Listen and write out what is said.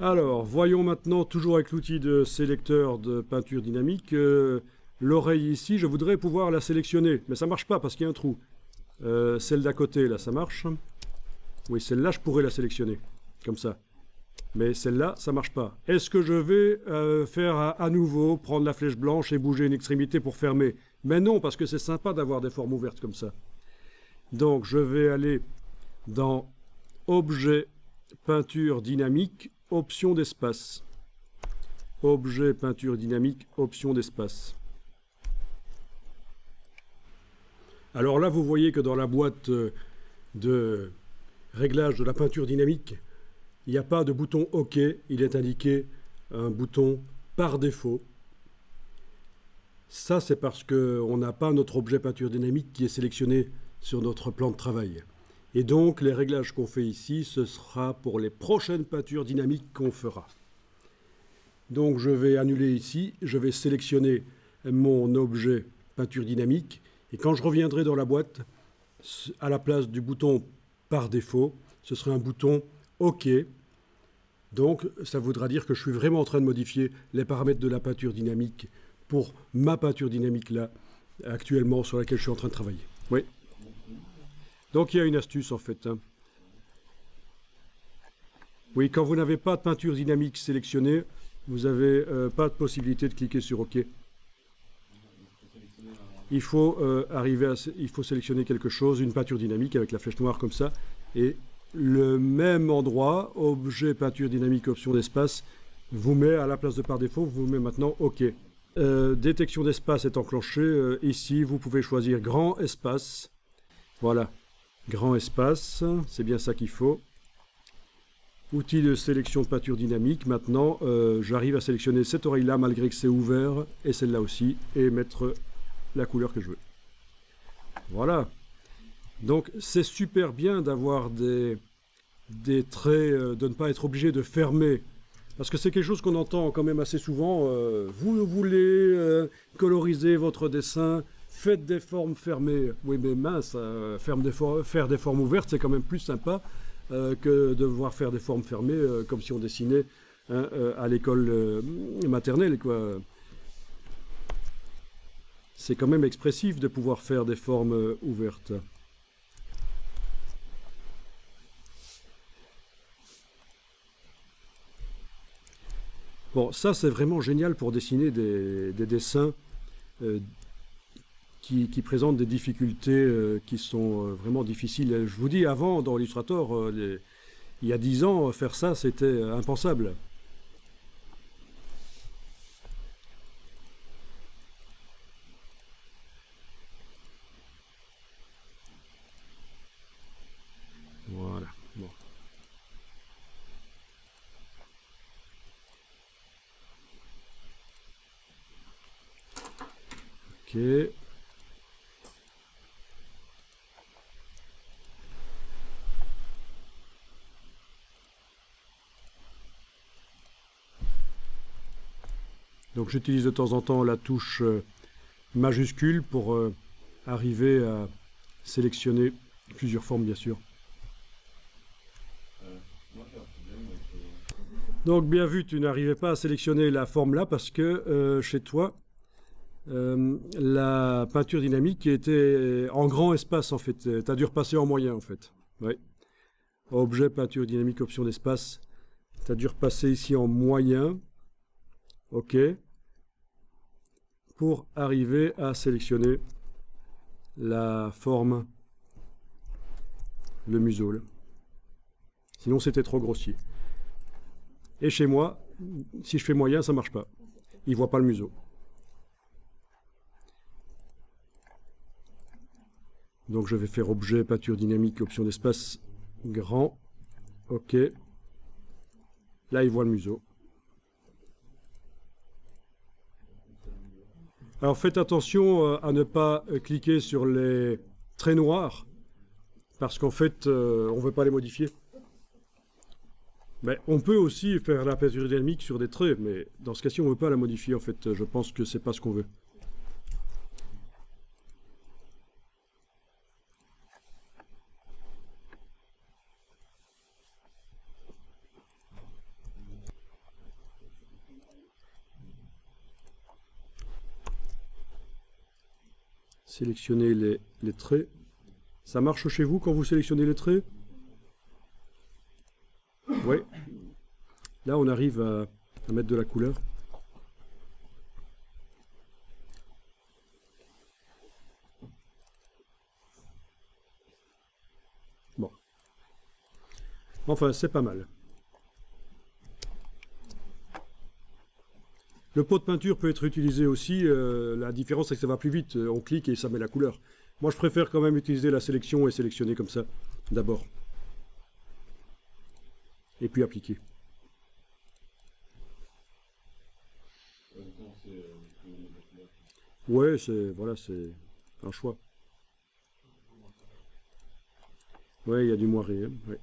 Alors, voyons maintenant, toujours avec l'outil de sélecteur de peinture dynamique, l'oreille ici, je voudrais pouvoir la sélectionner, mais ça ne marche pas parce qu'il y a un trou. Celle d'à côté, là, ça marche. Oui, celle-là, je pourrais la sélectionner, comme ça. Mais celle-là, ça ne marche pas. Est-ce que je vais faire à nouveau, prendre la flèche blanche et bouger une extrémité pour fermer? Mais non, parce que c'est sympa d'avoir des formes ouvertes comme ça. Donc, je vais aller dans Objet, peinture dynamique, option d'espace. Objet, peinture dynamique, option d'espace. Alors là, vous voyez que dans la boîte de réglage de la peinture dynamique, il n'y a pas de bouton OK, il est indiqué un bouton par défaut. Ça, c'est parce qu'on n'a pas notre objet peinture dynamique qui est sélectionné sur notre plan de travail. Et donc, les réglages qu'on fait ici, ce sera pour les prochaines peintures dynamiques qu'on fera. Donc, je vais annuler ici, je vais sélectionner mon objet peinture dynamique. Et quand je reviendrai dans la boîte, à la place du bouton par défaut, ce sera un bouton OK. Donc, ça voudra dire que je suis vraiment en train de modifier les paramètres de la peinture dynamique pour ma peinture dynamique là, actuellement, sur laquelle je suis en train de travailler. Oui. Donc, il y a une astuce en fait. Oui, quand vous n'avez pas de peinture dynamique sélectionnée, vous n'avez pas de possibilité de cliquer sur OK. Il faut il faut sélectionner quelque chose, une peinture dynamique avec la flèche noire comme ça, et le même endroit, objet peinture dynamique, option d'espace, vous met à la place de par défaut, vous met maintenant OK. Détection d'espace est enclenchée. Ici, vous pouvez choisir grand espace. Voilà, grand espace, c'est bien ça qu'il faut. Outil de sélection de peinture dynamique. Maintenant, j'arrive à sélectionner cette oreille-là malgré que c'est ouvert, et celle-là aussi, et mettre la couleur que je veux. Voilà. Donc, c'est super bien d'avoir des traits, de ne pas être obligé de fermer. Parce que c'est quelque chose qu'on entend quand même assez souvent. Vous voulez coloriser votre dessin, faites des formes fermées. Oui, mais mince, faire des formes ouvertes, c'est quand même plus sympa que de devoir faire des formes fermées comme si on dessinait à l'école maternelle, quoi. C'est quand même expressif de pouvoir faire des formes ouvertes. Bon, ça c'est vraiment génial pour dessiner des dessins euh, qui présentent des difficultés qui sont vraiment difficiles. Je vous dis, avant, dans Illustrator, il y a 10 ans, faire ça, c'était impensable. Voilà. Bon. Ok. Donc j'utilise de temps en temps la touche majuscule pour arriver à sélectionner plusieurs formes, bien sûr. Donc bien vu, tu n'arrivais pas à sélectionner la forme là parce que chez toi, la peinture dynamique était en grand espace en fait. Tu as dû repasser en moyen en fait. Ouais. Objet, peinture dynamique, option d'espace. Tu as dû repasser ici en moyen. OK. Pour arriver à sélectionner la forme, le museau. Là. Sinon c'était trop grossier. Et chez moi, si je fais moyen, ça marche pas. Il voit pas le museau. Donc je vais faire objet, peinture dynamique, option d'espace, grand. OK. Là, il voit le museau. Alors faites attention à ne pas cliquer sur les traits noirs, parce qu'en fait, on ne veut pas les modifier. Mais on peut aussi faire la peinture dynamique sur des traits, mais dans ce cas-ci, on ne veut pas la modifier. En fait, je pense que c'est pas ce qu'on veut. sélectionner les traits. Ça marche chez vous quand vous sélectionnez les traits? Oui. Là, on arrive à mettre de la couleur. Bon. Enfin, c'est pas mal. Le pot de peinture peut être utilisé aussi. La différence, c'est que ça va plus vite. On clique et ça met la couleur. Moi, je préfère quand même utiliser la sélection et sélectionner comme ça, d'abord. Et puis appliquer. Ouais, voilà, c'est un choix. Ouais, il y a du moiré. Hein, ouais.